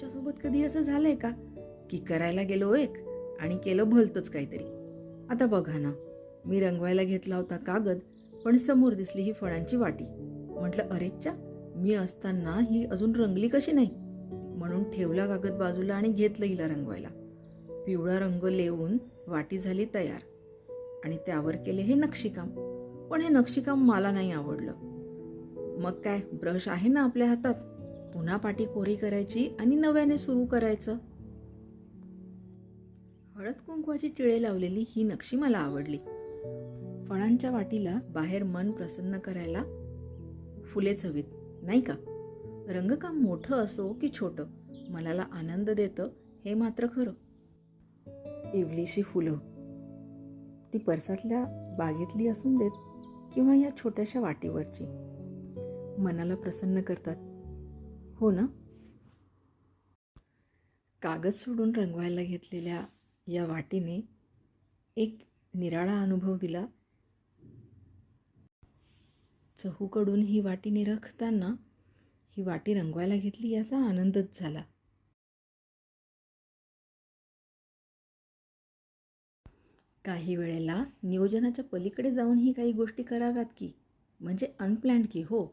तुमच्यासोबत कधी असं झालंय का की करायला गेलो एक आणि केलं भलतंच काहीतरी? आता बघा ना, मी रंगवायला घेतला होता कागद, पण समोर दिसली ही फळांची वाटी. म्हटलं अरेच्चा, मी असताना ही अजून रंगली कशी नाही? म्हणून ठेवला कागद बाजूला आणि घेतलं हिला रंगवायला. पिवळा रंग लेवून वाटी झाली तयार आणि त्यावर केले हे नक्षीकाम. पण हे नक्षीकाम मला नाही आवडलं. मग काय, ब्रश आहे ना आपल्या हातात, पुन्हा पाटी कोरी करायची आणि नव्याने सुरू करायचं. हळद कुंकवाची टिळे लावलेली ही नक्षी मला आवडली. फळांच्या वाटीला बाहेर मन प्रसन्न करायला फुलेच हवीत, नाही का? रंगकाम मोठं असो की छोटं, मनाला आनंद देतं हे मात्र खरं. इवलीशी फुलं, ती परसातल्या बागेतली असून देत किंवा या छोट्याशा वाटीवरची, मनाला प्रसन्न करतात, हो ना? कागद सोडून रंगवायला घेतलेल्या या वाटीने एक निराळा अनुभव दिला. चहूकडून ही वाटी निरखताना ही वाटी रंगवायला घेतली याचा आनंदच झाला. काही वेळेला नियोजनाच्या पलीकडे जाऊन ही काही गोष्टी कराव्यात की, म्हणजे अनप्लॅन्ड की हो.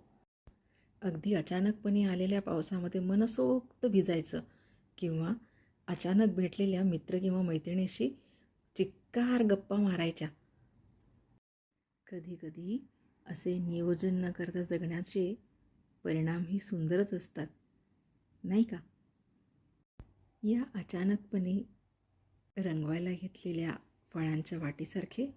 अगदी अचानकपणे आलेल्या पावसामध्ये मनसोक्त भिजायचं किंवा अचानक भेटलेल्या मित्र किंवा मैत्रिणीशी चिक्कार गप्पा मारायच्या. कधी कधी असे नियोजन न करता जगण्याचे परिणामही सुंदरच असतात, नाही का? या अचानकपणे रंगवायला घेतलेल्या फळांच्या वाटीसारखे